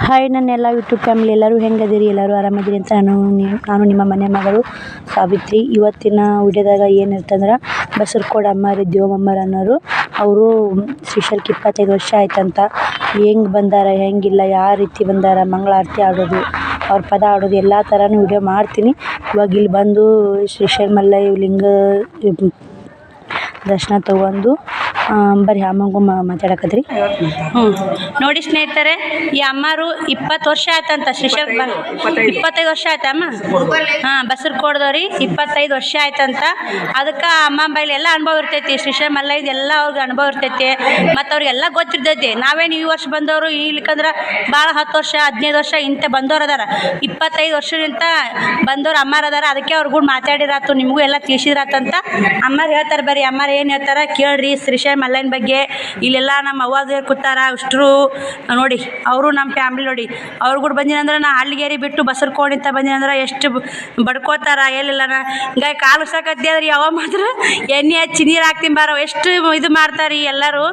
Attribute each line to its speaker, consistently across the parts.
Speaker 1: Hi ನನ್ನೆಲ್ಲ YouTube family ಎಲ್ಲರೂ ಹೆಂಗದಿರಿ, ಎಲ್ಲರೂ ಆರಾಮದಿರಿ ಅಂತ ನಾನು ನಿಮ್ಮ ಮನೆ ಮಗಳು ಸಾವಿತ್ರಿ. ಇವತ್ತಿನ ವಿಡಿಯೋದಾಗ ಏನಿರ್ತಂದ್ರೆ ಬಸರ್ಕೋಡ್ ಅಮ್ಮಾರಿ ದೇವಮ್ಮರ ಅನ್ನೋರು ಅವರು ಶ್ರೀಶೈಲಕ್ಕೆ 25 ವರ್ಷ ಆಯ್ತಂತ. ಹೆಂಗೆ ಬಂದಾರ, ಹೆಂಗಿಲ್ಲ, ಯಾವ ರೀತಿ ಬಂದಾರ, ಮಂಗಳಾರತಿ ಆಡೋದು, ಅವ್ರ ಪದ ಆಡೋದು ಎಲ್ಲ ಥರನೂ ವಿಡಿಯೋ ಮಾಡ್ತೀನಿ. ಇವಾಗ ಇಲ್ಲಿ ಬಂದು ಶ್ರೀಶೈಲ ಮಲ್ಲಯ್ಯ ಲಿಂಗ ದರ್ಶನ ತೊಗೊಂಡು ಬರೀ ಅಮ್ಮಂಗೂ ಮಾತಾಡಕತ್ರಿ. ನೋಡಿ ಸ್ನೇಹಿತರೆ, ಈ ಅಮ್ಮಾರು 20 ವರ್ಷ ಆಯ್ತಂತ ಶ್ರೀಶೈಲ 25 ವರ್ಷ ಆಯ್ತ ಅಮ್ಮ. ಬಸರ್ಕೋಡ್ದವ್ರಿ 25 ವರ್ಷ ಆಯ್ತಂತ. ಅದಕ್ಕೆ ಅಮ್ಮ ಬೈಲಿ ಎಲ್ಲ ಅನುಭವ ಇರ್ತೈತಿ. ಶ್ರೀಶೈಲ ಮಲ್ಲಯ್ಯದ ಎಲ್ಲ ಅವ್ರಿಗೆ ಅನುಭವ ಇರ್ತೈತಿ ಮತ್ತು ಅವ್ರಿಗೆಲ್ಲ ಗೊತ್ತಿರ್ತೈತಿ. ನಾವೇನು ಈ ವರ್ಷ ಬಂದವರು ಇಲ್ಲಿಕಂದ್ರೆ ಭಾಳ 10 ವರ್ಷ 15 ವರ್ಷ ಇಂಥ ಬಂದವ್ರು ಅದಾರ. 25 ವರ್ಷದಿಂದ ಬಂದವ್ರು ಅಮ್ಮಾರು ಅದಾರ. ಅದಕ್ಕೆ ಅವ್ರು ಕೂಡ ಮಾತಾಡಿರಾತು, ನಿಮಗೂ ಎಲ್ಲ ತಿಳಿಸಿದ್ರಾತಂತ ಅಮ್ಮಾರು ಹೇಳ್ತಾರೆ. ಬರ್ರಿ ಅಮ್ಮಾರು ಏನು ಹೇಳ್ತಾರೆ ಕೇಳ್ರಿ ಶ್ರೀಶೈಲ ಮಲ್ಲಯ್ಯನ ಬಗ್ಗೆ. ಇಲ್ಲೆಲ್ಲ ನಮ್ಮ ಅವ್ವಾದೇವ್ರು ಕೂತಾರ ಅಷ್ಟರು ನೋಡಿ. ಅವರು ನಮ್ಮ ಫ್ಯಾಮ್ಲಿ ನೋಡಿ. ಅವ್ರು ಕೂಡ ಬಂದಿನಂದ್ರೆ ನಾ ಹಳ್ಳಿಗೇರಿ ಬಿಟ್ಟು ಬಸರ್ಕೋಡ್ ಅಂತ ಬಂದಿನಂದ್ರೆ ಎಷ್ಟು ಬಡ್ಕೋತಾರ. ಎಲ್ಲಿಲ್ಲ ಹಿಂಗಾಗಿ ಕಾಲು ಸಾಕತ್ತಿ ಅದ್ರಿ. ಯಾವ ಮಾತ್ರ ಎಣ್ಣೆ ಹಚ್ಚಿ ನೀರು ಹಾಕ್ತೀನಿ ಬಾರೋ ಎಷ್ಟು ಇದು ಮಾಡ್ತಾರೆ ಎಲ್ಲರೂ.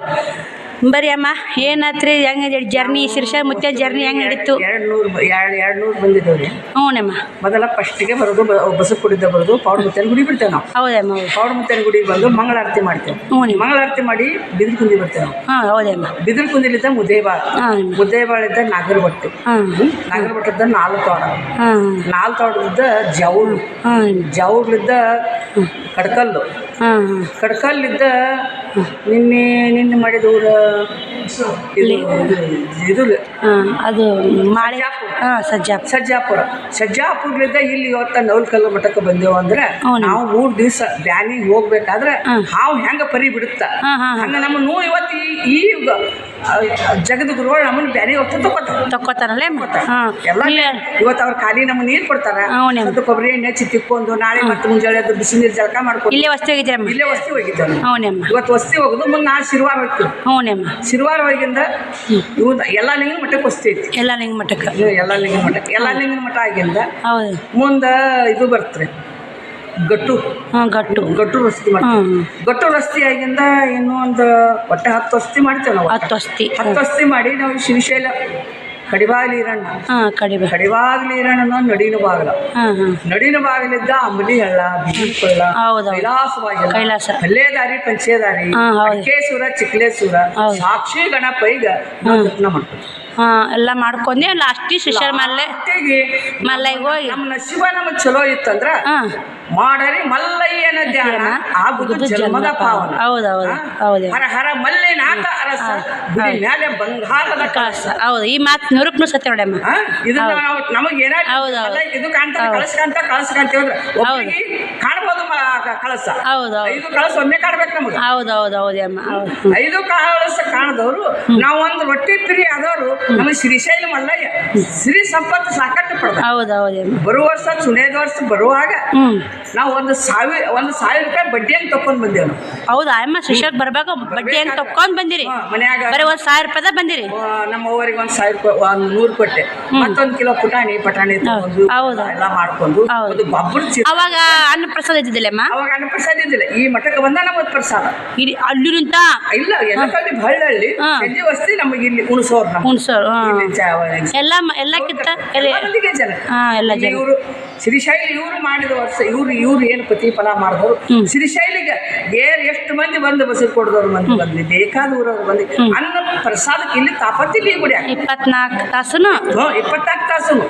Speaker 1: ಬರೀ ಅಮ್ಮ ಏನಾತ್ರಿ, ಹೆಂಗೆ ಜರ್ನಿ ಶ್ರೀಶೈಲ ಮುತ್ಯ ಜರ್ನಿ ಹೆಂಗೆ ನಡೀತು?
Speaker 2: 200 ಬಂದಿದ್ದೇವ್ರಿ.
Speaker 1: ಹ್ಞೂನಮ್ಮ.
Speaker 2: ಮೊದಲ ಫಸ್ಟಿಗೆ ಬರೋದು ಬಸರ್ಕೋಡಿಂದ ಬರೋದು ಪೌಡ್ ಮುತ್ತನ ಗುಡಿ ಬಿಡ್ತೇವೆ ನಾವು.
Speaker 1: ಹೌದಮ್ಮ.
Speaker 2: ಪೌಡ್ ಮುತ್ತನ ಗುಡಿಗೆ ಬಂದು ಮಂಗಳಾರತಿ ಮಾಡ್ತೇವೆ. ಮಂಗಳಾರತಿ ಮಾಡಿ ಬಿದಿರುಕುಂದಿ ಬರ್ತೇವೆ ನಾವು.
Speaker 1: ಹೌದಮ್ಮ.
Speaker 2: ಬಿದಿರುಕುಂದಿಲಿದ್ದ ಮುದ್ದೇಬಾಳಿದ್ದ ನಾಗರಬಟ್ಟು, ನಾಗರಬಟ್ಟದ 4 ತೋಡ, 4 ತೋಟದ ಜೌಡ್ಲಿದ್ದ ಕಡ್ಕಲ್ಲು, ಕಡ್ಕಲ್ಲಿದ್ದ ನಿನ್ನೆ ಮಾಡಿದ ಊರ ಇದು
Speaker 1: ಅದು ಮಾಳೆ
Speaker 2: ಸಜ್ಜಾಪುರದಿಂದ ಇಲ್ಲಿ ಇವತ್ತ ನವಲ್ಕಲ್ಲು ಮಠಕ್ಕೆ ಬಂದೇವು ಅಂದ್ರೆ ನಾವು 3 ದಿವಸ ಬ್ಯಾನಿಗೆ ಹೋಗ್ಬೇಕಾದ್ರೆ ಹಾವು ಹೆಂಗ ಪರಿ ಬಿಡುತ್ತ ಹಂಗ ನಮ್ಮ ನೋವು ಇವತ್ತು ಈ ಜಗದ ಗುರುಗಳು ನಮ್ಮನ್ನ ಬ್ಯಾನಿ ಹೋಗ್ತಾ
Speaker 1: ತಕ್ಕೋತಾರಲ್ಲ
Speaker 2: ಎಲ್ಲ. ಇವತ್ತು ಅವ್ರ ಖಾಲಿ ನಮ್ಗೆ ನೀರು ಕೊಡ್ತಾರ, ಕೊಬ್ಬರಿ ಎಣ್ಣೆ ಹಚ್ಚಿ ತಿಕ್ಕೊಂಡು ನಾಳೆ ಮತ್ತೆ ಮುಂಜಾನೆ ಬಿಸಿ ನೀರು ಜಳಕ ಮಾಡ್ಕೊಂಡು
Speaker 1: ಇಲ್ಲೇ ವಸ್ತಿ
Speaker 2: ಹೋಗಿದ್ದೇವೆ. ಇವತ್ತು ವಸ್ತಿ ಹೋಗುದು, ಮುಂದೆ ನಾಳೆ ಶಿರ್ವಾರ ಹೋಗ್ತೀವಿ. ಶಿರ್ವಾರ ಹೋಗಿಂದ ಎಲ್ಲ ಲಿಂಗನ ಮಠಕ್ಕೆ ವಸ್ತಿ ಐತಿ. ಎಲ್ಲ ಲಿಂಗನ ಮಠ ಆಗಿಂದ ಮುಂದೆ ಇದು ಬರ್ತ್ರಿ ಗಟ್ಟು ರಸ್ತಿ ಮಾಡ್ತೀವಿ. ಗಟ್ಟು ರಸ್ತಿ ಆಗಿಂದ ಇನ್ನೂ ಒಂದು ಒಟ್ಟೆ 10 ವಸ್ತಿ ಮಾಡ್ತೇವೆ ನಾವು. 10 ವಸ್ತಿ ಮಾಡಿ ನಾವು ಶ್ರೀಶೈಲ ಕಡಿವಾಗ್ಲೀರಣ್ಣ ನಡಿನ ಬಾಗಿಲಿದ್ದ ಅಂಬಲಿ ಹಳ್ಳ, ಬಿಜಿಕೊಳ್ಳ, ಕೈಲಾಸ, ಹಲ್ಲೇದಾರಿ, ಪಂಚೇದಾರಿ, ಅಡ್ಕೇಶ್ವರ, ಚಿಕ್ಲೇಶ್ವರ, ಸಾಕ್ಷಿ ಗಣಪೈಗ ಯತ್ನ ಮಾಡ್ತೀವಿ.
Speaker 1: ಎಲ್ಲ ಮಾಡ್ಕೊಂಡೆ ಲಾಸ್ಟಿ ಶ್ರೀಶೈಲ ಮಲ್ಲಯ್ಯ ಹೋಗಿ
Speaker 2: ನಮ್ಮ ನಶೀಬ ನಮಗೆ ಚಲೋ ಇತ್ತಂದ್ರ ಮಾಡರಿ ಮಲ್ಲಯ್ಯನ ಧ್ಯಾನ ಆಗುದು ಜನ್ಮದ ಪಾವನ. ಹರ ಹರ ಮಲ್ಲಿನಾಥ ಅರಸ ಮ್ಯಾಲೆ ಬಂಗಾರದ ಕಳಸ.
Speaker 1: ಹೌದು, ಈ ಮಾತು ನಿರೂಪಣೆ ಸತ್ಯ ನೋಡಮ್ಮ.
Speaker 2: ಇದನ್ನ ನಮಗೆ ಇದು ಕಾಣ್ತಾರೆ, ಕಳಸ ಕಾಣ್ತೇವೆ ಕಾಣ್ಬೋದು ಕಳಸ. ಐದು ಕಳಸ ಒಮ್ಮೆ ಕಾಣ್ಬೇಕು ನಮಗೆ.
Speaker 1: ಹೌದಮ್ಮ.
Speaker 2: 5 ಕಳಸ ಕಾಣದವ್ರು ನಾವು ಒಂದು ರೊಟ್ಟಿ ಪ್ರಿಯ ಆದವರು ನಮ್ಮ ಶ್ರೀಶೈಲ ಮಲ್ಲಯ್ಯ ಶ್ರೀ ಸಂಪತ್ತು ಸಾಕಟ್ಟು ಪಡೆದ. ಬರುವ ವರ್ಷ ಸುನೇದ ವರ್ಷ ಬರುವಾಗ ನಾವು 1,000 ರೂಪಾಯಿ ಬಡ್ಡಿ ಹಂಗೆ ತಕೊಂಡ್ ಬಂದೇವ್ ನಾವು.
Speaker 1: ಹೌದಾ ಅಮ್ಮ? ಶ್ರೀಶೈಲ ಬರ್ಬೇಕು ಬಡ್ಡಿ ಹಂಗೆ ತಕೊಂಡ್ ಬಂದಿರಿ?
Speaker 2: ಮನ್ಯಾಗ
Speaker 1: ಬರೀ 1,000 ರೂಪಾಯಿ ಬಂದಿರಿ?
Speaker 2: ನಮ್ಮ ಅವ್ರಿಗೆ 1,000 ರೂಪಾಯಿ 100 ಕೊಟ್ಟೆ. ಮತ್ತೊಂದು ಕಿಲೋ ಪಟಾಣಿ ತಗೊಂಡು ಎಲ್ಲ ಮಾಡ್ಕೊಂಡು
Speaker 1: ಅವಾಗ ಅನ್ನ ಪ್ರಸಾದ ಇದ್ದಿದ್ದಿಲ್ಲಮ್ಮ?
Speaker 2: ಅವಾಗ ಅನ್ನ ಪ್ರಸಾದ ಇದ್ದಿಲ್ಲ. ಈ ಮಠಕ್ಕೆ ಬಂದ ನಮಗೆ ಪ್ರಸಾದ
Speaker 1: ಅಲ್ಲಿಂತ ಇಲ್ಲ.
Speaker 2: ಎಲ್ಲಕ್ಕಾಗಿ ಬಳ್ಳಳ್ಳಿ ಸಂಜೆ ವಸ್ತಿ ನಮಗೆ ಇಲ್ಲಿ ಉಣಸೋರು
Speaker 1: ಎಲ್ಲಕ್ಕಿಂತ
Speaker 2: ಜನ ಇವರು ಶ್ರೀಶೈಲ ಇವರು ಮಾಡಿದ ವರ್ಷ ಇವ್ರು ಏನು ಪ್ರತಿಫಲ ಮಾಡಿದವರು ಶ್ರೀಶೈಲಿಗೆ ಎಷ್ಟು ಮಂದಿ ಬಂದು ಬಸರ್ಕೋಡ್ದವ್ರು ಮಂದಿ ಬಂದು ಬೇಕಾದ ಊರವ್ರು ಬಂದು ಅನ್ನ ಪ್ರಸಾದಕ್ಕೆ ಇಲ್ಲಿ ತಾಪತ್ತಿಲ್ಲ. ಈ ಗುಡಿ
Speaker 1: 24 ತಾಸುನು
Speaker 2: 24 ತಾಸುನು.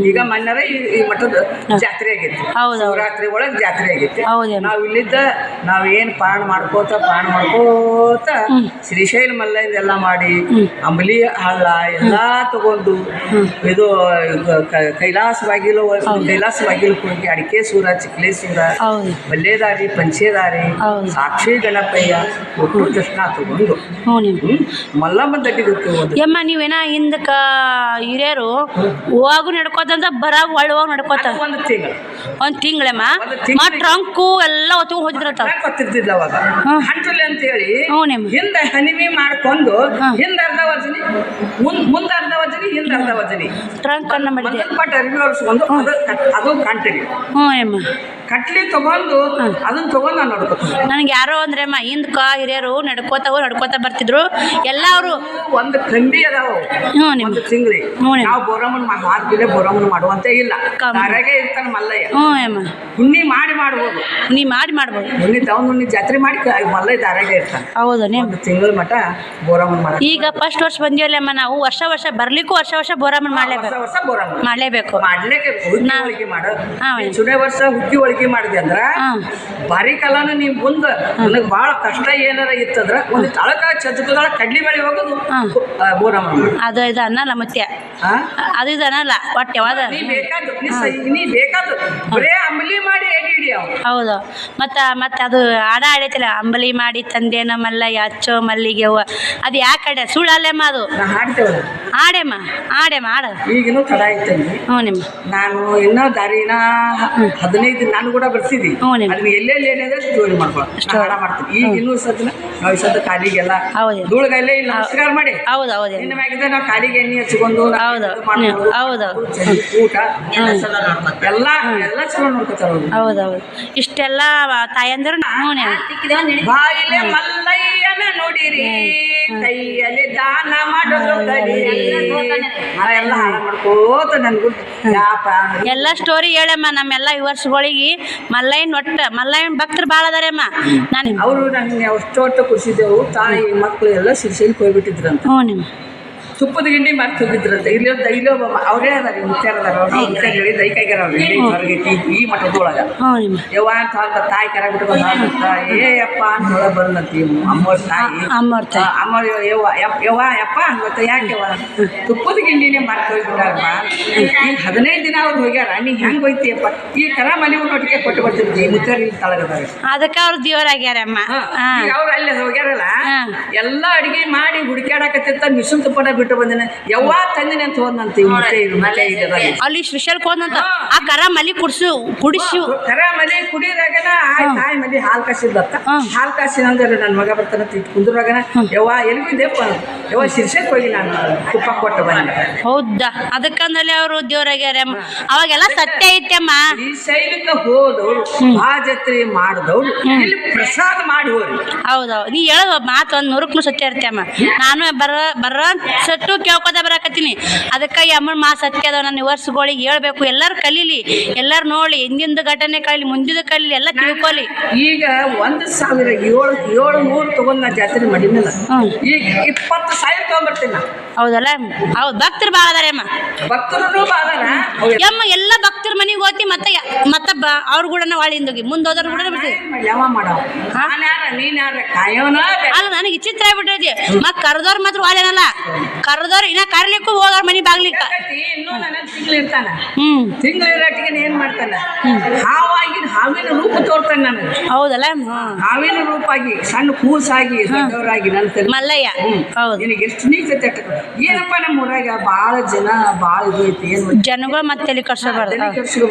Speaker 2: ಈಗ ಮೊನ್ನೆ ಈ ಮಠದ ಜಾತ್ರೆ ಆಗೈತಿ, ಶಿವರಾತ್ರಿ ಒಳಗೆ ಜಾತ್ರೆ ಆಗೈತಿ. ನಾವು ಇಲ್ಲಿದ್ದ ನಾವೇನು ಪಾರಣ ಮಾಡ್ಕೋತ ಶ್ರೀಶೈಲ ಮಲ್ಲಯ್ಯದೆಲ್ಲ ಮಾಡಿ ಅಂಬಲಿ ಹಳ್ಳ ಎಲ್ಲ ತಗೊಂಡು ಇದು ಕೈಲಾಸ ಬಾಗಿಲು ಹೋಗಿ ಅಡಿಕೇಶ್ವರ, ಚಿಕ್ಲೇಶ್ವರ, ಬಲ್ಲೇದಾರಿ, ಪಂಚೇದಾರಿ, ಸಾಕ್ಷಿ ಗಣಪಯ್ಯ ಒಟ್ಟು ದರ್ಶನ ತಗೊಂಡು ಮಲ್ಲಮ್ಮ ದಡ್ಡಿಗೆ
Speaker 1: ಯಮ್ಮ. ನೀವೇನ ಹಿಂದಕ್ಕ ಹಿರಿಯರು ಹೋಗು ನಡ್ಕೋತಂತ ಬರಾಗ ಒಳ್ಳುವಾಗ ನಡ್ಕೋತ ಒಂದು ತಿಂಗಳಮ್ಮ ಟ್ರಂಕು ಎಲ್ಲ ಹೊತ್ತು ಹೋಗಿದ್ರತ್ತ
Speaker 2: ಗೊತ್ತಿರ್ತಿದ್ಲ ಅವಾಗ. ಹಂಟಲ್ಲಿ ಅಂತ ಹೇಳಿ ಹಿಂದೆ ಹನಿವಿ ಮಾಡ್ಕೊಂಡು ಹಿಂದೆ ಅರ್ಧ ವರ್ಜನಿ ಮುಂದೆ ಅರ್ಧ ವರ್ಜನಿ ಹಿಂದೆ ಅರ್ಧ ಅದ ವಜನಿ
Speaker 1: ಟ್ರಂಕ್ ಅನ್ನ ಮಾಡಿದೆ
Speaker 2: ಪಟ್ಟ ಅರಿವಿ ಹೊರಿಸ್ಕೊಂಡು ಅದು ಕಂಟಿನ್ಯೂ
Speaker 1: ಹ್ಞೂ ಅಮ್ಮ
Speaker 2: ಕಟ್ಲಿ ತಗೊಂಡು ಅದನ್ನ ತಗೊಂಡು ನಾನು ನೋಡ್ಕೊತೀನಿ.
Speaker 1: ನನಗೆ ಯಾರೋ ಅಂದ್ರೆ ಅಮ್ಮ ಹಿಂದ್ಕ ಹಿರಿಯರು ನಡ್ಕೋತಾ ಬರ್ತಿದ್ರು ಎಲ್ಲ ಅವರು
Speaker 2: ಒಂದು ಕಂಬಿ ಅದಾವ
Speaker 1: ಹ್ಞೂ ನಿಮ್ಮ
Speaker 2: ಒಂದು ತಿಂಗ್ಳಿ
Speaker 1: ಹ್ಞೂ
Speaker 2: ನಾವು ಬೋರಮ್ಮನ ಹಾಕಿದ್ರೆ ಬೋರಮ್ಮನ ಮಾಡುವಂತೆ ಇಲ್ಲ ದಾರಾಗೆ ಇರ್ತಾನೆ ಮಲ್ಲಯ್ಯ
Speaker 1: ಹ್ಞೂ ಅಮ್ಮ
Speaker 2: ಹುಣ್ಣಿ ಮಾಡ್ಬೋದು
Speaker 1: ನೀ ಮಾಡ್ಬೋದು
Speaker 2: ಹುಣ್ಣಿ ತಗೊಂಡು ಹುಣ್ಣಿ ಜಾತ್ರೆ ಮಾಡಿ ಮಲ್ಲಯ್ಯ ದಾರಾಗೆ ಇರ್ತಾನೆ.
Speaker 1: ಹೌದಾ ನೀವು
Speaker 2: ಒಂದು ತಿಂಗಳ ಮಟ ಬೋರಮ್ಮನ ಮಾಡ
Speaker 1: ಈಗ ಫಸ್ಟ್ ವರ್ಷ ಬಂದಿವಲ್ಲಮ್ಮ ನಾವು ವರ್ಷ ಬರ್ಲಿಕ್ಕೂ ವರ್ಷ ಬೋರಮ್ಮನ
Speaker 2: ವರ್ಷ ಬೋರಮ್ಮ
Speaker 1: ಮಾಡ್ಲೇಬೇಕು
Speaker 2: ಮಾಡ್ಲೇಕೆ ಹುಗ್ಗಿ ಹೋಳಿಗೆ ಮಾಡೋದು
Speaker 1: ಹಾಂ
Speaker 2: ಸುನೇ ವರ್ಷ ಹುಗ್ಗಿ ಹೋಳಿಗೆ ಮಾಡಿದೆ ಅಂದ್ರ ಬಾರಿ ಕಾಲನ ನೀವು ಮುಂದೆ ನನಗೆ ಭಾಳ ಕಷ್ಟ ಏನಾರ ಇತ್ತಂದ್ರ ಒಂದು ತಳಕ ಚದುಕಗಳ ಕಡ್ಲಿ ಬೆಳೆ ಹೋಗೋದು ಬೋರಮ್ಮ
Speaker 1: ಅದು ಇದು ಅನ್ನಲ್ಲ ಮತ್ತೆ ಅದು ಇದು ಅನ್ನಲ್ಲ ಒಟ್ಟು ಯಾವ್ದು
Speaker 2: ನೀ ಬೇಕಾದ್ರು ಬರೇ ಅಂಬಲಿ ಮಾಡಿ ಎಡಿ ಹಿಡಿಯವ.
Speaker 1: ಹೌದು ಮತ್ತೆ ಅದು ಹಾಡ ಆಡೈತಿಲ್ಲ ಅಂಬಲಿ ಮಾಡಿ ತಂದೇನ ಮಲ್ಲಯ್ಯ ಹಚ್ಚೋ ಮಲ್ಲಿಗೆ ಹೂವ ಅದು ಯಾಕೆ ಹಾಡ ಸುಳ್ಳಲ್ಲಮ್ಮ ಅದು
Speaker 2: ಹಾಡ್ತೇವಲ್ಲ
Speaker 1: ಆಡೆಮ್ಮ ಹಾಡ
Speaker 2: ಈಗಿನೂ ತಡ ಐತಂడి.
Speaker 1: ಹ್ಞೂ ನಿಮ್ಮ
Speaker 2: ನಾನು ಇನ್ನೂ ದಾರಿನ 15 ನಾನು ಕೂಡ ಬರ್ತಿದ್ದಿ ಅದನ್ನ ಎಲ್ಲೆಲ್ಲಿ ಏನಿದೆ ಜೋಡಿ ಮಾಡ್ಕೊಳ್ಳೋ ಹಾಡ ಮಾಡ್ತೀನಿ. ಈಗ ಇನ್ನೂ ಸದ್ನ ನಾವು ಸದ್ದ ಕಾಲಿಗೆಲ್ಲ ಧೂಳಗಲ್ಲೇ ಇಲ್ಲ ನಮಸ್ಕಾರ ಮಾಡಿ
Speaker 1: ಹೌದು
Speaker 2: ಇನ್ನು ಮ್ಯಾಗಿದ್ರೆ ನಾವು ಕಾಲಿಗೆ ಎಣ್ಣೆ ಹಚ್ಕೊಂಡು
Speaker 1: ಹೌದು
Speaker 2: ಊಟ ಎಲ್ಲ ಚಲೋ ನೋಡ್ಕೊತಾರ.
Speaker 1: ಹೌದೌದು ಇಷ್ಟೆಲ್ಲ ತಾಯಂದಿರು
Speaker 2: ಬಾಯಿಲೆ ಮಲ್ಲಯ್ಯನ ನೋಡಿರಿ ಕೈಯಲ್ಲಿ ದಾನ ಮಾಡೋದು ಎಲ್ಲ ಹಾಳ ಮಾಡ್ಕೋತ ನನ್ಗೂ
Speaker 1: ಎಲ್ಲ ಸ್ಟೋರಿ ಹೇಳಮ್ಮ ನಮ್ಮೆಲ್ಲ ವ್ಯೂವರ್ಸ್ಗಳಿಗೆ ಮಲ್ಲಯ್ಯನ ಭಕ್ತರು ಭಾಳ ಅದಾರಮ್ಮ. ನಾನು
Speaker 2: ಅವರು ನಂಗೆ ಅಷ್ಟು ಖುಷಿದೆವು ತಾಯಿ ಮಕ್ಕಳು ಎಲ್ಲ ಸಿರಿಸೇಲಿಗೆ ಹೋಗ್ಬಿಟ್ಟಿದ್ರಂತ.
Speaker 1: ಹ್ಞೂ ನಿಮ್ಮ
Speaker 2: ತುಪ್ಪದ ಗಿಂಡಿ ಮಾರ್ಕ್ ಹೋಗಿದ್ರಂತೆ. ಇಲ್ಲೋ ಅವರೇ ಅದಾರ ಮುಖ್ಯರದಾರ ಹೇಳಿ ದೈಕಾಗ್ಯಾರ ಅವ್ರಿಗೆ ಹೊರಗೆ ಈ ಮಠದೊಳಗ ಯವ್ವ ಅಂತ ತಾಯಿ ಕರ ಬಿಟ್ಕೊಂಡು ಏಯಪ್ಪ ಅಂತ ಒಳಗೆ ಬಂದಂತಿ ಅಮ್ಮವ್ರ ತಾಯಿ ಅಮ್ಮ ಯಪ್ಪ ಅನ್ಬತ್ತ ಯಾಕೆವ ತುಪ್ಪದ ಗಿಂಡಿನೇ ಮಾರ್ಕ್ ಹೋಗ್ಬಿಟ್ಟಾರಪ್ಪ. ಈಗ 15 ದಿನ ಅವ್ರು ಹೋಗ್ಯಾರ ನೀ ಹೆಂಗೆ ಹೋಯ್ತಿಯಪ್ಪ ಈ ಕರ ಮನೆ ಒಟ್ಟಿಗೆ ಕೊಟ್ಟು ಬರ್ತಿರ್ತಿ ಮುತ್ತರಿ ತಳಗದಾಗ ಅದಕ್ಕೆ
Speaker 1: ಅವ್ರು ದೇವರಾಗ್ಯಾರಮ್ಮ.
Speaker 2: ಅವ್ರು ಅಲ್ಲಿ ಹೋಗ್ಯಾರಲ್ಲ ಎಲ್ಲ ಅಡಿಗೆ ಮಾಡಿ ಹುಡುಕ್ಯಾಡಕತ್ತಿರ್ತ ಮಿಷನ್ ತುಪ್ಪನ ಬಿಟ್ಟು ಬಂದಿನ ಯವ್ವ ತಂದಿನಿ ಅಂತ ಹೋದಂತ
Speaker 1: ಅಲ್ಲಿ ಶ್ರೀಶೈಲಕ್ಕೆ ಹೋದಂತ ಆ ಕರ ಮಲಿ ಕುಡಿಸಿ
Speaker 2: ಕರ ಮಲಿ ಕುಡಿದಾಗನ ತಾಯಿ ಮಲಿ ಹಾಲು ಕಾಸಿದ್ಲತ್ತ ಹಾಲು ಕಾಸಿ ಅಂದ್ರೆ ನನ್ನ ಮಗ ಬರ್ತಾನ ಕುಂದ್ರಾಗನ ಯವ್ವ ಎಲ್ಗಿದ್ದೆಪ್ಪ ಯವ್ವ ಶಿರ್ಷಕ್ಕೆ ಹೋಗಿ ನಾನು ತುಪ್ಪ ಕೊಟ್ಟು ಬಂದೆ.
Speaker 1: ಹೌದಾ ಅದಕ್ಕಂದಲ್ಲಿ ಅವರು ದೇವರಾಗ್ಯಾರ. ಅವಾಗೆಲ್ಲ ಸತ್ಯ ಐತೆಮ್ಮ.
Speaker 2: ಈ ಶೈಲಕ್ಕೆ ಹೋದವ್ರು ಆ ಜಾತ್ರೆ ಮಾಡಿದವ್ರು ಇಲ್ಲಿ ಪ್ರಸಾದ ಮಾಡಿ ಹೋರಿ.
Speaker 1: ಹೌದೌದು ನೀ ಹೇಳೋ ಮಾತು ಒಂದು 100ಕ್ಕೂ ಸತ್ಯ ಇರ್ತೇಮ್ಮ. ನಾನು ಬರ ಸಟ್ಟು ಕೇಳ್ಕೊತ ಬರಾಕತ್ತೀನಿ. ಅದಕ್ಕೆ ಈ ಅಮ್ಮನ ಮಾತು ಸತ್ಯ ಅದಾವ. ನನ್ನ ವರ್ಷಗಳಿಗೆ ಹೇಳ್ಬೇಕು ಎಲ್ಲರೂ ಕಲೀಲಿ ಎಲ್ಲರೂ ನೋಡಿ ಹಿಂದಿನ ಘಟನೆ ಕಲೀಲಿ ಮುಂದಿನ ಕಲೀಲಿ ಎಲ್ಲ ತಿಳ್ಕೊಲಿ.
Speaker 2: ಈಗ 1,700 ತಗೊಂಡ್ ನಾ ಜಾತ್ರೆ ಮಾಡಿದ್ನಲ್ಲ ಈಗ 20,000 ತಗೊಂಡ್ಬರ್ತೀನಿ ನಾ.
Speaker 1: ಹೌದಲ್ಲ ಹೌದು ಭಕ್ತರು ಭಾಳ ಅದಾರೆ ಅಮ್ಮ.
Speaker 2: ಭಕ್ತರು ಭಾಳ
Speaker 1: ಯಮ್ಮ ಎಲ್ಲ ಭಕ್ತರ ಮನೆಗೆ ಹೋಗ್ತಿ ಮತ್ತೆ ಅವ್ರ ಕೂಡ ಒಳ್ಳಿಂದೋಗಿ ಮುಂದೆ ಹೋದ್ರ ಕೂಡ
Speaker 2: ಯಾವ ಮಾಡವ ನೀನ್ ಯಾರ ಕಾಯೋನ
Speaker 1: ಅಲ್ಲ ನನಗೆ ವಿಚಿತ್ರ ಆಗ್ಬಿಟ್ಟೈತಿ. ಮತ್ ಕರೆದವ್ರು ಮಾತ್ರ ಒಳ್ಳೆನಲ್ಲ ಕರೆದವ್ರು ಇನ್ನ ಕರ್ಲಿಕ್ಕೂ ಹೋದವ್ರ ಮನೆ ಬಾಗ್ಲಿಕ್ಕ
Speaker 2: ಇನ್ನೂ ನನ್ನ ತಿಂಗಳಿರ್ತಾನ ತಿಂಗಳಿರಟ್ಟಿಗೆ ಏನ್ ಮಾಡ್ತಾನ ಹಾವಿನ ರೂಪ ತೋರ್ತಾನೆ ನನಗೆ.
Speaker 1: ಹೌದಲ್ಲ
Speaker 2: ಹಾವಿನ ರೂಪಾಗಿ ಸಣ್ಣ ಕೂಸಾಗಿ ದೊಡ್ಡವರಾಗಿ ನನ್ನ
Speaker 1: ಮಲ್ಲಯ್ಯ. ಹೌದು
Speaker 2: ನಿನಗೆ ಎಷ್ಟು ನೀಚತೆ ಏನಪ್ಪ ನಮ್ಮ ಊರಾಗ ಭಾಳ ಜನ ಭಾಳ ಇದು ಐತಿ ಏನು
Speaker 1: ಜನಗಳು ಮತ್ತೆ ಕರ್ಸೋಬಾರ್ದು.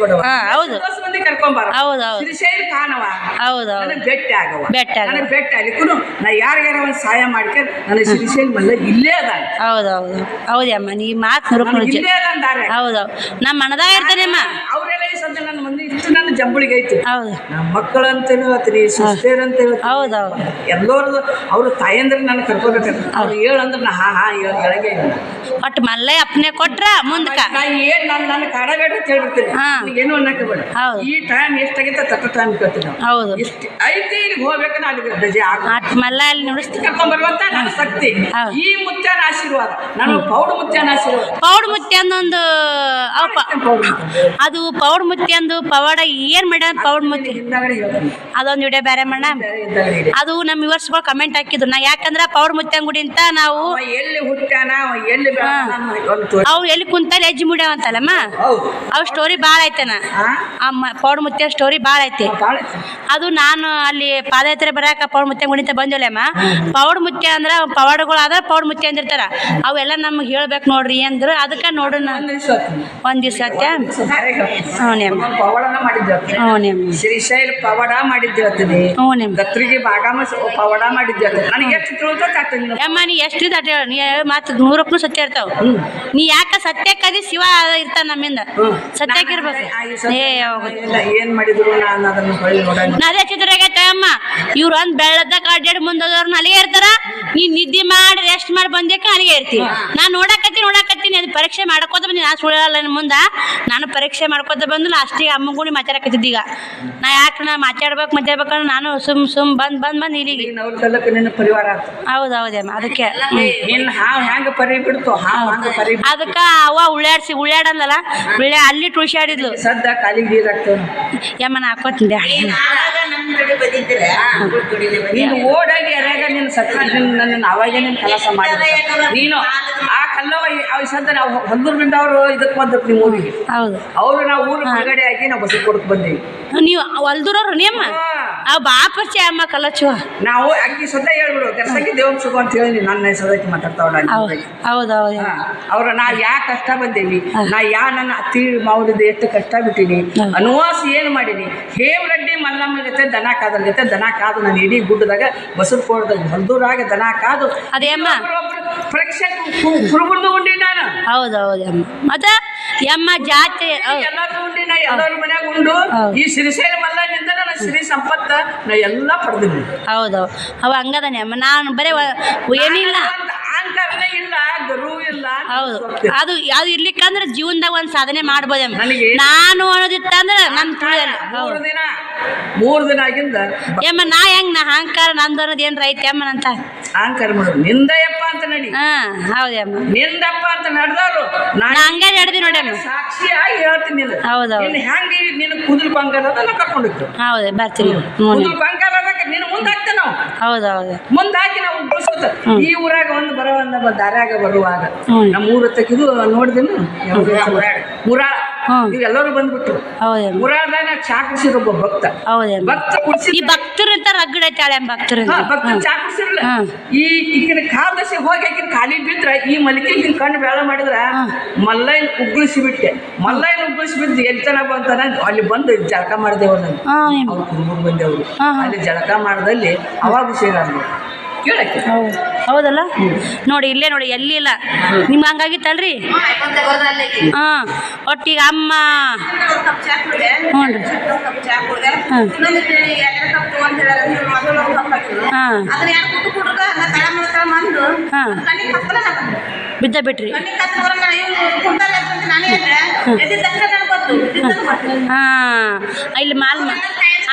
Speaker 1: ಹೌದು
Speaker 2: ಮಂದಿ ಕರ್ಕೊಂಬಾರ
Speaker 1: ಹೌದು
Speaker 2: ಶ್ರೀಶೈಲ ಕಾಣವ
Speaker 1: ಹೌದು
Speaker 2: ಭೇಟಿ ಆಗವ
Speaker 1: ಬೆಟ್ಟ
Speaker 2: ಭೇಟಿ ಆಗ್ಲಿಕ್ಕೂ ನಾ ಯಾರಿಗಾರ ಒಂದು ಸಹಾಯ ಮಾಡ್ಕೊಂಡು ನನ್ನ ಶ್ರೀಶೈಲ ಮಲ್ಲ ಇಲ್ಲೇ ಅದ.
Speaker 1: ಹೌದೌದು ಹೌದಮ್ಮ ನೀ ಮಾತು
Speaker 2: ಇಲ್ಲೇ ಅದಾರೆ.
Speaker 1: ಹೌದು ನಮ್ಮ ಮನದಾಗ ಇರ್ತಾನೆ ಅಮ್ಮ.
Speaker 2: ಅವರೆಲ್ಲ ಈ ಸದ್ಯ ನನ್ನ ಮಂದಿ ಇಷ್ಟು ನನ್ನ ಜಂಬಳಿಗೆ ಐತಿ.
Speaker 1: ಹೌದು
Speaker 2: ನಮ್ಮ ಮಕ್ಕಳು ಅಂತೇನು ಹೇಳ್ತೀನಿ ಸಿಸ್ಟರ್ ಅಂತ ಹೇಳ್ತೀನಿ.
Speaker 1: ಹೌದೌದು
Speaker 2: ಎಲ್ಲರದು ಅವ್ರು ತಾಯಂದ್ರೆ ನಾನು ಕರ್ಕೋಬೇಕು ಅವ್ರು ಹೇಳಂದ್ರೆ ನಾ ಹೇಳಂಗೆ
Speaker 1: ಒಟ್ಟು ಮಲ್ಲಯ್ಯ ಅಪ್ಪನೆ ಕೊಟ್ರ ಮುಂದಕ್ಕೆ
Speaker 2: ಏನ್ ನನ್ನ ಕಾಡಬೇಡ ಅಂತ ಹೇಳ್ಬಿಡ್ತೀನಿ. ಏನು ಅನ್ನಕ್ಕೆ ಬೇಡ. ಈ ಟೈಮ್ ಎಷ್ಟಾಗೈತೆ ತಟ್ಟ ಟೈಮ್ ಕೇಳ್ತೀನಿ ನಾವು.
Speaker 1: ಹೌದು
Speaker 2: ಎಷ್ಟು ಐತಿ ಇಲ್ಲಿ ಹೋಗ್ಬೇಕು ನಾನು ರಜೆ
Speaker 1: ಮಲ್ಲಯ್ಯ ಅಲ್ಲಿ ನುಡಿಸ್ತಿ
Speaker 2: ಕರ್ಕೊಂಡ್ಬರುವಂತ ನನ್ನ ಶಕ್ತಿ ಈ ಮುತ್ಯನ ಆಶೀರ್ವಾದ ನಾನು ಪೌಡು ಮುತ್ಯನ ಆಶೀರ್ವಾದ.
Speaker 1: ಪೌಡು ಮುತ್ಯ ಅಂದೊಂದು ಅದು ಪೌಡ್ ಮುತ್ತಿ ಅಂದು ಪವಾಡ ಏನ್ ಮಾಡ್ಯ ಪೌಡ್ ಮುತ್ತಿ ಅದೊಂದು ವಿಡಿಯೋ ಬೇರೆ ಮಾಡ ಅದು ನಮ್ಮ ವ್ಯೂವರ್ಸ್ಗಳು ಕಮೆಂಟ್ ಹಾಕಿದ್ರು. ನಾ ಯಾಕಂದ್ರೆ ಪೌಡ್ ಮುತ್ಯನ ಗುಡಿ ಅಂತ ನಾವು
Speaker 2: ಎಲ್ಲಿ ಹುಟ್ಟಾನ ಎಲ್ಲಿ
Speaker 1: ಅವು ಎಲ್ಲಿ ಕುಂತಲ್ಲಿ ಹೆಜ್ಜೆ ಮುಡ್ಯಾವ ಅಂತಲ್ಲಮ್ಮ ಅವು ಸ್ಟೋರಿ ಭಾಳ ಐತೆನ ಪೌಡ್ ಮುತ್ಯ ಸ್ಟೋರಿ ಭಾಳ ಐತಿ. ಅದು ನಾನು ಅಲ್ಲಿ ಪಾದಯಾತ್ರೆ ಬರಾಕ ಪೌಡ್ ಮುತ್ಯ ಗುಡಿ ಅಂತ ಬಂದಿಲ್ಲಮ್ಮ. ಪೌಡ್ ಮುತ್ಯ ಅಂದ್ರೆ ಪವಾಡಗಳು ಆದ್ರೆ ಪೌಡ್ ಮುತ್ಯ ಅಂದಿರ್ತಾರ ಅವೆಲ್ಲ ನಮ್ಗೆ ಹೇಳ್ಬೇಕು ನೋಡ್ರಿ ಅಂದ್ರು. ಅದಕ್ಕೆ ನೋಡೋಣ ಒಂದ್ ದಿವ್ಸ
Speaker 2: ಪವಾಡನ ಮಾಡಿದ್ದೇವೆ,
Speaker 1: ಹ್ಞೂ ನಿಮ್ಮ
Speaker 2: ಶ್ರೀಶೈಲ ಪವಾಡ ಮಾಡಿದ್ದೇವೆ,
Speaker 1: ಹ್ಞೂ ನಿಮ್ಮ
Speaker 2: ಗತ್ರಿಗೆ ಬಾಗಾಮ ಪವಾಡ ಮಾಡಿದ್ದೇವೆ. ನನಗೆ ಎಷ್ಟು ತಿಳ್ಕೊತ
Speaker 1: ಅಮ್ಮ ನೀ ಎಷ್ಟು ಇದು ಅಟ ನೀ ಮತ್ತು 100ಕ್ಕೂ ಸತ್ಯ ಇರ್ತಾವ. ನೀ ಯಾಕೆ ಸತ್ಯಕ್ಕದಿ ಶಿವ ಇರ್ತಾನ ನಮ್ಮಿಂದ ಸತ್ಯಕ್ಕಿರ್ಬೇಕು.
Speaker 2: ಏನ್ ಮಾಡಿದ್ರು ನಾನು ಅದನ್ನು ಹೊಳ್ಳಿ ನೋಡಂಗ
Speaker 1: ಅದೇ ಚಿತ್ರಗೈತೆ ಅಮ್ಮ. ಇವ್ರು ಒಂದು ಬೆಳ್ಳದಾಗ ಅಡ್ಡಾಡಿ ಮುಂದೋದವ್ರನ್ನ ಅಲ್ಲಿಗೆ ಇರ್ತಾರ. ನೀ ನಿದ್ದೆ ಮಾಡಿ ರೆಸ್ಟ್ ಮಾಡಿ ಬಂದೇಕ ಅಲ್ಲಿಗೆ ಇರ್ತೀವಿ. ನಾನು ನೋಡಕತ್ತೀನಿ ಅದು ಪರೀಕ್ಷೆ ಮಾಡ್ಕೋತ ಬಂದಿ. ನಾನು ಸುಳ್ಳಲ್ಲ ಮುಂದೆ ನಾನು ಪರೀಕ್ಷೆ ಮಾಡ್ಕೋತ ಬಂದು ಲಾಸ್ಟಿಗೆ ಅಮ್ಮಗೂ ನೀ ಮಾತಾಡಕತ್ತಿದ್ದ. ಈಗ ನಾ ಯಾಕೆ ನಾ ಮಾತಾಡ್ಬೇಕಂದ್ರೆ ನಾನು ಸುಮ್ ಬಂದ್ ಇಲ್ಲಿಗೆ
Speaker 2: ನಿನ್ನ ಪರಿವಾರ
Speaker 1: ಹೌದಮ್ಮ. ಅದಕ್ಕೆ
Speaker 2: ನಿನ್ನ ಹಾವು ಹೆಂಗ ಪರಿ ಬಿಡ್ತು
Speaker 1: ಅದಕ್ಕೆ ಅವ ಉಳ್ಳಾಡಲ್ಲ ಅಲ್ಲಿ ತುಳ್ಸಾಡಿದ್ಲು
Speaker 2: ಸದ್ದ ಕಾಲಿಗೆ ನೀರು ಹಾಕ್ತೇವೆ.
Speaker 1: ಯಮ್ಮ ನಾ ಹಾಕೋತಿದ್ದೆ
Speaker 2: ನೀನು ಓಡಾಗಿ ಅರ್ಯಾಗ ನಿನ್ನ ಸತ್ಯ ನನ್ನ ಅವಾಗ ನಿನ್ನ ಕೆಲಸ ಮಾಡಿ ನೀನು ಆ ಕಲ್ಲವ ಸದ್ದ ನಾವು ಹೊಂದೂರ್ಗಿಂದ ಅವರು ಇದಕ್ಕೆ ಬಂದಕ್ಕೆ ನಿಮ್ಮ ಊರಿಗೆ.
Speaker 1: ಹೌದು
Speaker 2: ಅವರು ನಾವು ಊರು ಹೊರಗಡೆ ಆಗಿ ನಾವು ಬಸ್ ಕೊಡಕ್ಕೆ ಬಂದೀವಿ.
Speaker 1: ನೀವು ಹೊಲ್ದೂರವ್ರು ನೀಮ್ಮ ಅವ್ ಬಾ ಪರಿಚಯ ಅಮ್ಮ ಕಲ್ಲಚ್ಚುವ.
Speaker 2: ನಾವು ಅಕ್ಕಿ ಸದ್ದ ಹೇಳ್ಬಿಡು ಕೆಲ್ಸಕ್ಕೆ ದೇವ್ರ ಸುಖ ಅಂತ ಹೇಳಿ ನನ್ನ ಸದಕ್ಕೆ ಮಾತಾಡ್ತಾವ.
Speaker 1: ಹೌದು
Speaker 2: ಅವ್ರ ನಾ ಯಾ ಕಷ್ಟ ಬಂದೇವಿ, ನಾ ನನ್ನ ಅತ್ತಿ ಮಾವಲಿದ್ದು ಎಷ್ಟು ಕಷ್ಟ ಬಿಟ್ಟೀನಿ, ಅನುವಾಸ ಏನು ಮಾಡೀನಿ. ಹೇಮರೆಡ್ಡಿ ಮಲ್ಲಮ್ಮ ಜೊತೆ ದನ ಕಾದ್ರ ಜೊತೆ ದನ ಕಾದು ನಾನು ಇಡೀ ಗುಡ್ಡದಾಗ ಬಸರು ಕೋಡ್ದಾಗ ಹೊಲ್ದೂರಾಗ ದನ ಕಾದು
Speaker 1: ಅದೇ ಅಮ್ಮ
Speaker 2: ಪರೀಕ್ಷೆ ಕುರುಬುರ್ದು ಉಂಡಿ ನಾನು.
Speaker 1: ಹೌದಮ್ಮ. ಮತ್ತೆ ಯಮ್ಮ ಜಾತಿ
Speaker 2: ಎಲ್ಲರೂ ಉಂಡಿ ನಾ ಎಲ್ಲರ ಮನ್ಯಾಗ ಉಂಡು ಈ ಶ್ರೀಶೈಲ ಮಲ್ಲನಿಂದ ನನ್ನ ಶ್ರೀ ಸಂಪತ್ತ ನಾ ಎಲ್ಲ ಪಡೆದಿನಿ.
Speaker 1: ಹೌದು ಅವ ಹಂಗದಾನೆ ಅಮ್ಮ. ನಾನು ಬರೀ ಏನಿಲ್ಲ
Speaker 2: ಅಹಂಕಾರನೇ ಇಲ್ಲ, ಗರ್ವ ಇಲ್ಲ.
Speaker 1: ಹೌದು ಅದು ಇರ್ಲಿಕ್ಕಂದ್ರೆ ಜೀವನದಾಗ ಒಂದು ಸಾಧನೆ ಮಾಡ್ಬೋದಮ್ಮ. ನಾನು ಅನ್ನೋದಿತ್ತಂದ್ರೆ ನನ್ನ ತಿಳಿಯಲ್ಲ.
Speaker 2: 3 ದಿನ ಆಗಿಂದ
Speaker 1: ಯಮ್ಮ ನಾ ಅಹಂಕಾರ ನಂದು ಅನ್ನೋದು ಏನ್ರ ಐತೆ ಅಮ್ಮ ಅಂತ
Speaker 2: ಅಹಂಕಾರ ಮಾಡೋದು ನಿಂದಯಪ್ಪ ಅಂತ ನಡಿ.
Speaker 1: ಹೌದಮ್ಮ
Speaker 2: ನಿಂದಪ್ಪ ಅಂತ ನಡೆದವ್ರು
Speaker 1: ನಾ ಹಂಗೆ ನಡೆದಿ ನೋಡಿ ಅಮ್ಮ.
Speaker 2: ಸಾಕ್ಷಿಯಾಗಿ ಹೇಳ್ತೀನಿ.
Speaker 1: ಹೌದು
Speaker 2: ಹೆಂಗೆ ನಿನ್ನ ಕುದುಲ್ ಬಂಗಾರ ಕರ್ಕೊಂಡಿತ್ತು.
Speaker 1: ಹೌದು ಬರ್ತೀನಿ
Speaker 2: ಕುದುಲ್ ಬಂಗಾರ ನಿನ್ನ ಮುಂದಾಕ್ತೇವೆ ನಾವು.
Speaker 1: ಹೌದು
Speaker 2: ಮುಂದಾಕಿ ನಾವು ಉಳಿಸೋತ ಈ ಊರಾಗ ಒಂದು ಬರೋ ದಾರ್ಯಾಗ ಬರುವಾಗ ನಮ್ಮ ಊರ ತಕ್ಕಿದು ನೋಡಿದೆನು ಮುರಾಳ ಇವೆಲ್ಲರೂ ಬಂದ್ಬಿಟ್ರು. ಮುರಾಳದಾಗ ಚಾ ಕುಡಿಸಿದ್ರು ಒಬ್ಬ ಭಕ್ತ. ಭಕ್ತ ಕುಡಿಸಿ
Speaker 1: ಈ ಭಕ್ತರು ಅಂತ ರಗಡೈತಾಳೆ ಭಕ್ತರು
Speaker 2: ಭಕ್ತ ಚಾ ಕುಡಿಸಿರ್ಲ ಈಗಿನ ಕಾಲದಶಿ ಹೋಗಿ ಆಕಿನ ಖಾಲಿ ಬಿದ್ರ ಈ ಮಲಿಕೆ ಕಣ್ಣು ಬೇಳ ಮಾಡಿದ್ರ ಮಲ್ಲೈನ್ ಉಗ್ಳಿಸಿ ಬಿಟ್ಟೆ. ಮಲ್ಲೈನ್ ಉಗ್ಳಿಸಿ ಬಿದ್ದು ಎಲ್ತನ ಬಂತಾನ ಅಲ್ಲಿ ಬಂದು ಜಳಕ ಮಾಡಿದೆವು. ನಾನು ಅವ್ರು ಕುರುಬರು ಬಂದೆವ್ರು ಅಲ್ಲಿ ಜಳಕ ಮಾಡ್ದಲ್ಲಿ ಅವಾಗ ಸೇರಾದ್ರು ಕೇಳಕ್ಕೆ.
Speaker 1: ಹೌದಲ್ಲ ನೋಡಿ ಇಲ್ಲೇ ನೋಡಿ ಎಲ್ಲಿ ಇಲ್ಲ ನಿಮ್ಗೆ ಹಂಗಾಗಿತ್ತಲ್ರಿ. ಒಟ್ಟಿಗೆ ಅಮ್ಮ ಬಿದ್ದ ಬಿಟ್ರಿ.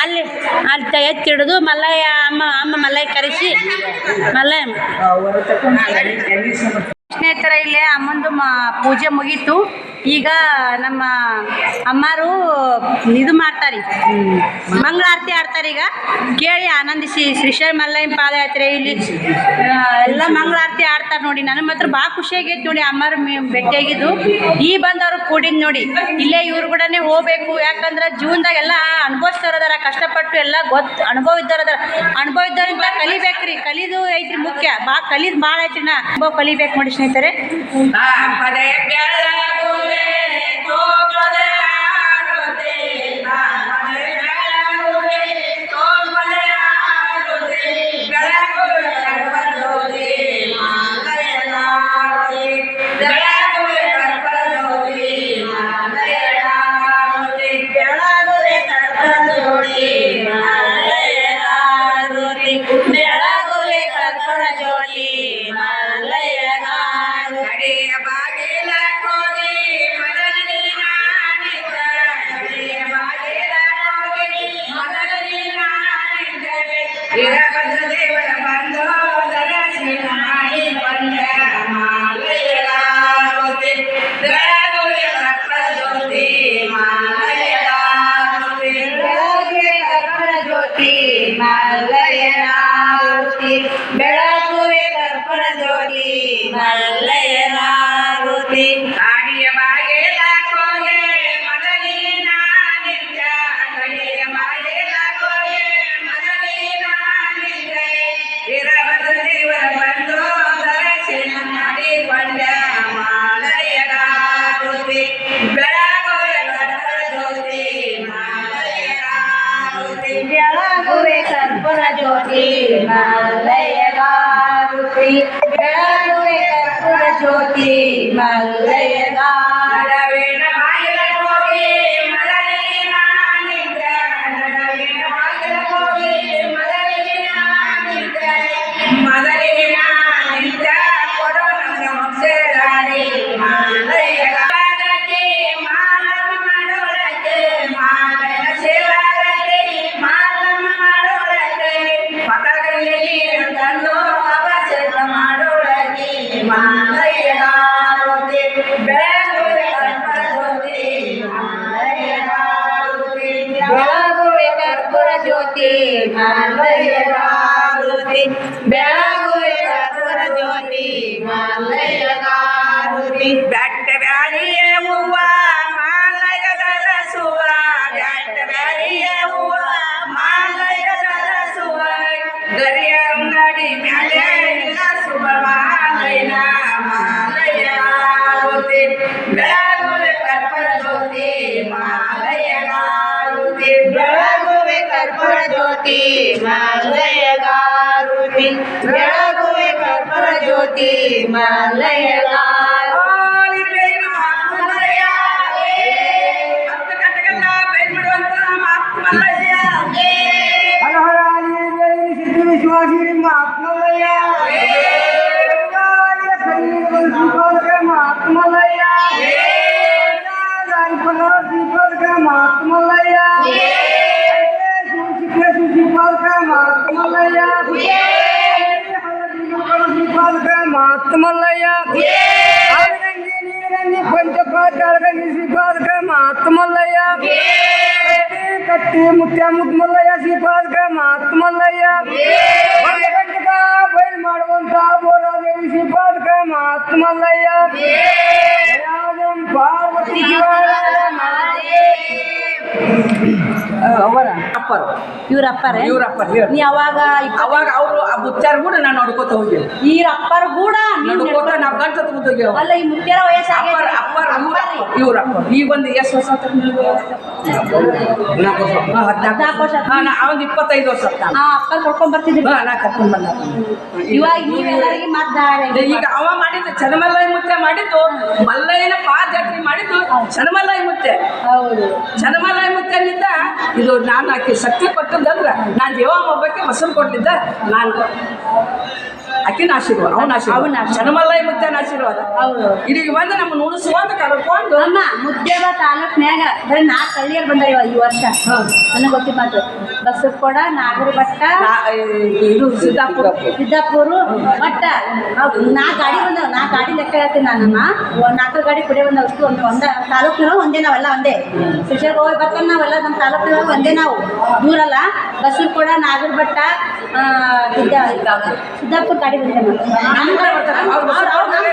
Speaker 1: ಇಲ್ಲಿ ಅಲ್ಲಿ ಎತ್ತಿಡಿದು ಮಲ್ಲಯ್ಯ ಅಮ್ಮ ಮಲ್ಲಯ್ಯ ಕರೆಸಿ ಮಲ್ಲಯ್ಯ ಸ್ನೇಹಿತರ ಇಲ್ಲೇ ಅಮ್ಮಂದು ಪೂಜೆ ಮುಗೀತು. ಈಗ ನಮ್ಮ ಅಮ್ಮಾರು ಇದು ಮಾಡ್ತಾರೆ, ಮಂಗಳಾರತಿ ಆಡ್ತಾರೆ. ಈಗ ಕೇಳಿ ಆನಂದಿಸಿ ಶ್ರೀಶೈಲ ಮಲ್ಲಯ್ಯನ ಪಾದಯಾತ್ರೆ ಇಲ್ಲಿ ಎಲ್ಲ ಮಂಗಳಾರತಿ ಆಡ್ತಾರೆ ನೋಡಿ. ನನಗೆ ಮಾತ್ರ ಭಾಳ ಖುಷಿ ಆಗೈತೆ ನೋಡಿ ಅಮ್ಮಾರು ಭೇಟಿಯಾಗಿದ್ದು. ಈ ಬಂದವ್ರು ಕೂಡಿದ್ದು ನೋಡಿ ಇಲ್ಲೇ ಇವ್ರು ಕೂಡ ಹೋಗ್ಬೇಕು. ಯಾಕಂದ್ರೆ ಜೀವನದಾಗ ಎಲ್ಲ ಅನುಭವಿಸ್ತಾರದಾರ, ಕಷ್ಟಪಟ್ಟು ಎಲ್ಲ ಅನುಭವ ಇದ್ದವ್ರದಾರ. ಅನುಭವ ಇದ್ದವ್ರಿಂದ ಕಲಿಬೇಕ್ರಿ, ಕಲಿದು ಐತ್ರಿ ಮುಖ್ಯ. ಕಲಿದು ಭಾಳ ಐತ್ರಿ. ನಾ ಅನುಭವ ಕಲಿಬೇಕು ನೋಡಿ ಸ್ನೇಹಿತರೆ. ಬೆಳಗುವೆ ಕರ್ಪೂರ ಜ್ಯೋತಿ ಮಲ್ಲಯ್ಯನಾರುತಿ ಆಡಿಯ ಬಾಗಿಲ ಕೋಗೆ ಮಗಲಿನ ನಿತ್ಯ ಕಡಿಯ ಬಾಗಿಲ ಕೋಗೆ ಮಗಲಿನ ನಿತ್ಯ ಇರವದು ದೇವರ ಬಂದು ದರ್ಶನ ಮಾಡಿಕೊಂಡ ಮಾಲಯ್ಯನಾರುತಿ ಬೆಳಗುವೆ ಕರ್ಪೂರ ಜ್ಯೋತಿ ಮಲ್ಲಯ್ಯಗಾರುತಿ ಬೆಳಗುವೆ ಕರ್ಪೂರ ಜ್ಯೋತಿ ಮಲ್ಲಯ್ಯಗಾರ
Speaker 2: ನಡವಿನ ಬಾಗಿಲ ಹೋಗಿ ಮಲಗಿ ನಾನಿದ್ದ ನಡವಿನ ಬಾಗಿಲ ಹೋಗಿ ಮಲಗಿ ನಾನಿದ್ದ ಮಲಗಿ ನಾನಿದ್ದ ಕೊಡೋ ನನ್ನ ಮೊಸರಾಡಿ ಮಾಲಯ್ಯಗಾರಕ್ಕೆ ಮಾಲಮ್ಮ ಮಾಡೋಳಕ್ಕೆ ಮಾಲಯ್ಯನ ಸೇವಾರಕ್ಕೆ ಮಾಲಮ್ಮ ಮಾಡೋಳಕ್ಕೆ ಪದಗಳಲ್ಲಿ ತಂದು ಅವಸರ ಮಾಡೋಳಕ್ಕೆ ಮಾಲಯ್ಯಗಾರಕ್ಕೆ ಬೆಳಗುವೆ ಕರ್ಪೂರ ಜ್ಯೋತಿ ಮಾಲಯ್ಯಗಾರಕ್ಕೆ
Speaker 1: ಬೆಳಗುವೆ ಕರ್ಪೂರ ಜ್ಯೋತಿ ಮಲ್ಲಯ್ಯಗಾರುತಿ ಬೆಳಗುವೆ ಕರ್ಪೂರ ಜ್ಯೋತಿ ಮಲ್ಲಯ್ಯಗಾರುತಿ
Speaker 2: ಬೆಟ್ಟ ಬ್ಯಾರಿಯ ಹೂವ ಮಾಲಯದ ರಸುವ ಬೆಟ್ಟ ಬ್ಯಾರಿಯ ಹೂವ ಮಾಲಯದ ರಸುವ ಗರಿಯ ಅಂಗಡಿ ಮ್ಯಾಲೆ ಸುಬ ಮಾಲಯ್ಯನ ಮಾಲಯ್ಯಗಾರುತಿ ಬೆಳಗುವೆ ಕರ್ಪೂರ ಜ್ಯೋತಿ ಮಾಲಯ್ಯಗಾರುತಿ
Speaker 1: ಬೆಳಗುವೆ ಕರ್ಪೂರ ಜ್ಯೋತಿ ಮಲ್ಲಯ್ಯಗಾರುತಿ ಬೆಳಗುವೆ ಕರ್ಪೂರ ಜ್ಯೋತಿ ಮಲ್ಲಯ್ಯಗಾರ
Speaker 2: ಹರ ಹರ ಸಿದ್ಧ ವಿಶ್ವಾಸಿ ಮಹಾತ್ಮಲಯ್ಯ ಮಹಾತ್ಮಲಯ್ಯ ಮಹಾತ್ಮಲಯ್ಯ ಮಹಾತ್ಮಲಯ್ಯ ಪಂಚಪಾಠಿ ಶ್ರೀಪಾದಕ ಮಹಾತ್ಮಲಯ್ಯ ಕಟ್ಟಿ ಮುತ್ಯ ಮುದ್ಮಲ್ಲಯ್ಯ ಶ್ರೀಪಾದಕ ಮಹಾತ್ಮಲ್ಲಯ್ಯ ಬಯಲು ಮಾಡುವಂತ ಬೋರಾದೇವಿ ಶ್ರೀಪಾದಕ ಮಹಾತ್ಮಲ್ಲಯ್ಯ ಪಾರ್ವತಿ ಅವರ ಅಪ್ಪರು
Speaker 1: ಇವ್ರ ಅಪ್ಪರೇ
Speaker 2: ಇವ್ರಪ್ಪರ್
Speaker 1: ನೀ ಅವಾಗ
Speaker 2: ಅವಾಗ ಅವರು ಆ ಬುತ್ತಾರ ಕೂಡ ನಾನು ನೋಡ್ಕೋತ ಹೋಗ್ಯೇವು
Speaker 1: ಈ ಅಪ್ಪರ್ ಕೂಡ
Speaker 2: ನೋಡ್ಕೋತ ನಾವು ಗಂಟು ತಗೊಂಡ್ ಹೋಗ್ಯೇವು
Speaker 1: ಅಲ್ಲ ಈ ಮುತ್ಯಾರ ವಯಸ್ಸಾಗ
Speaker 2: ಅಪ್ಪರ್ ಇವ್ರಪ್ಪ ಈಗ ಒಂದು ಎಷ್ಟು ವರ್ಷ ಆತ ನಿಮ್ಗೆ? 14
Speaker 1: ವರ್ಷ ಆತು.
Speaker 2: ಅವನ್ 25 ವರ್ಷ ಆತ.
Speaker 1: ಅಪ್ಪ ಕರ್ಕೊಂಡ್ ಬರ್ತಿದ್ರಿ
Speaker 2: ನಾ ಕರ್ಕೊಂಡ್ ಬಂದ
Speaker 1: ಇವಾಗ ನೀವೆಲ್ಲರಿಗೆ ಮಾತಾಡ
Speaker 2: ಈಗ ಅವ ಮಾಡಿದ್ದು ಚನ್ನಮಲ್ಲಯ್ಯ ಮುತ್ತೆ ಮಾಡಿದ್ದು ಮಲ್ಲಯ್ಯನ ಪಾದಯಾತ್ರೆ ಮಾಡಿದ್ದು ಚನ್ನಮಲ್ಲಯ್ಯ ಮುತ್ತೆ
Speaker 1: ಹೌದು
Speaker 2: ಚನ್ನಮಲ್ಲಯ್ಯ ಮುತ್ತೆನಿಂದ ಇದು ನಾನು ಆಕೆ ಶಕ್ತಿ ಕೊಟ್ಟದಂದ್ರೆ ನಾನು ದೇವಮ್ಮ ಒಬ್ಬಕ್ಕೆ ಮೊಸರು ಕೊಡ್ಲಿದ್ದ ನಾನು ಆಕಿನ ಆಶೀರ್ವಾದ ಅವನ ಆಶೀರ್ವಾದ ಚನ್ನಮಲ್ಲಯ್ಯ ಮುತ್ತೆನ ಆಶೀರ್ವಾದ
Speaker 1: ಹೌದು
Speaker 2: ಇಲ್ಲಿಗೆ ಬಂದು ನಮ್ಮ ನುಡಿಸುವಂತ ಕರ್ಕೊಂಡು
Speaker 1: ಅಮ್ಮ ಮುದ್ದೇವ ತಾಲೂಕ್ನ್ಯಾಗ ಬರೀ 4 ಹಳ್ಳಿಯರ್ ಬಂದಾರ ಈ ವರ್ಷ ನನಗೆ ಗೊತ್ತಿಲ್ಲ ಮಾತು ಬಸವಕೋಡ ನಾಗರಬಟ್ಟ
Speaker 2: ಇದು ಸಿದ್ದಾಪುರ
Speaker 1: ಸಿದ್ದಾಪುರ ಬಟ್ಟ 4 ಗಾಡಿ ಬಂದಾವ 4 ಗಾಡಿ ಲೆಕ್ಕ ಹೇಳ್ತೀನಿ ನಾನಮ್ಮ 4 ಗಾಡಿ ಕುಡಿಯೋ ಬಂದಾವ ಅಷ್ಟು ಒಂದ ತಾಲೂಕಿನಾಗ ಒಂದೇ ನಾವೆಲ್ಲ ಒಂದೇ ಶಿಕ್ಷಕ ಹೋಗಿ ಬರ್ತಾನೆ ನಾವೆಲ್ಲ ನಮ್ಮ ತಾಲೂಕಿನಾಗ ಒಂದೇ ನಾವು ದೂರಲ್ಲ ಬಸವಕೋಡ ನಾಗರಬಟ್ಟ ಸಿದ್ದಾಪುರ ಗಾಡಿ ಬಂದೆ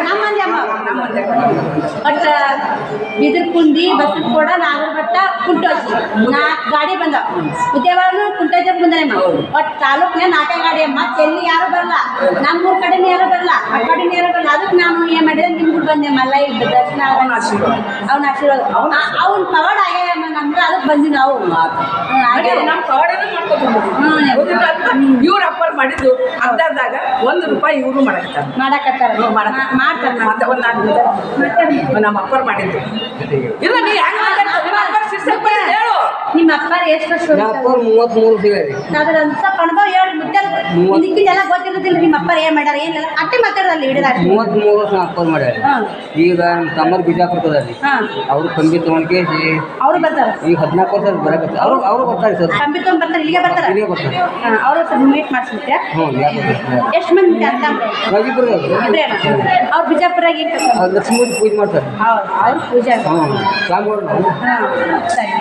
Speaker 1: ನಮ್ಮ ಮಂದಿ ಅಮ್ಮ ಬಟ್ ಬಿದಿರ್ಕುಂದಿ ಬಸವಕೋಡ ನಾಗರಬಟ್ಟ ಕುಂಟೋಜಿ 4 ಗಾಡಿ ಬಂದಾವ ಉದ್ಯೋಗನು ಕುಂಟೋಜಿ ಬಂದಾನೆ ಬಟ್ ತಾಲೂಕ್ನ 4 ಗಾಡಿ ಮತ್ತೆ ಎಲ್ಲಿ ಯಾರು ಬರಲ್ಲ ನಮ್ಮೂರ ಕಡೆನೇ ಯಾರು ಬರಲ್ಲ ಆ ಕಡೆನೇ ಯಾರು ಬರಲ್ಲ ಅದಕ್ಕೆ ನಾನು ಏನು ಮಾಡಿದೆ ನಿಮ್ಗೂ ಬಂದೆ ಮಲ್ಲಯ್ಯ ದರ್ಶನ ಅವನ ಆಶೀರ್ವಾದ ಅವ್ನ ಪವಾಡ ಆಗ್ಯಾಯಮ್ಮ ನಮ್ಗೆ ಅದಕ್ಕೆ ಬಂದ್ವಿ ನಾವು
Speaker 2: ನಮ್ಮ ಪವಾಡನ ಇವ್ರ ಅಪ್ಪರ್ ಮಾಡಿದ್ದು ಅರ್ಧದಾಗ ₹1 ಇವರು
Speaker 1: ಮಾಡಕತ್ತಾರ ಮಾಡ್ತಾರೆ
Speaker 2: ಮತ್ತೆ ಒಂದು ನಮ್ಮ ಅಪ್ಪರ್ ಮಾಡಿದ್ದು ಇಲ್ಲ ನೀ ಹೆಂಗ್ ಹೇಳು
Speaker 1: ನಿಮ್ಮ ಅಪ್ಪಾರ ಎಷ್ಟು ವರ್ಷ
Speaker 3: 33
Speaker 1: ಅದ್ರಂತ ಕಣ್ಬಾವ್ ಹೇಳಿ ಮುದ್ದೆ ಇದಕ್ಕಿದೆಲ್ಲ ಗೊತ್ತಿರೋದಿಲ್ಲ ನಿಮ್ಮ ಅಪ್ಪಾರ ಏನ್ ಮಾಡ್ಯಾರ ಏನಿಲ್ಲ ಅಟ್ಟೆ ಮಾತಾಡೋದಲ್ಲ ಹಿಡಿದಾರ
Speaker 3: 33 ವರ್ಷ ಅಪ್ಪರ್ ಮಾಡ್ಯಾರ ಈಗ ನಮ್ಮ ತಮ್ಮರು ಬಿಜಾಪುರದಲ್ಲಿ ಅವರು ಕಂಬಿ ತಗೊಂಡ್ಕೆ
Speaker 1: ಅವರು ಬರ್ತಾರ
Speaker 3: ಈಗ 14 ವರ್ಷ ಬರಕತ್ತ ಅವರು ಬರ್ತಾರೆ ಸರ್
Speaker 1: ಕಂಬಿ ತಗೊಂಡ್ ಬರ್ತಾರೆ ಇಲ್ಲಿಗೆ ಬರ್ತಾರ
Speaker 3: ಇಲ್ಲಿಗೆ ಬರ್ತಾರೆ
Speaker 1: ಅವರು ಮೀಟ್ ಮಾಡಿಸ್ಬಿಟ್ಟೆ
Speaker 3: ಹ್ಞೂ
Speaker 1: ಎಷ್ಟು ಮಂದಿ ಅಂತ ಅವ್ರು ಬಿಜಾಪುರಾಗ ಏನ್
Speaker 3: ಲಕ್ಷ್ಮೀ ಪೂಜೆ ಮಾಡ್ತಾರೆ
Speaker 1: ಹೌದು ಅವ್ರ ಪೂಜೆ
Speaker 3: ಹ್ಞೂ ಸ್ವಾಮಿಗಳು
Speaker 1: ಸರಿ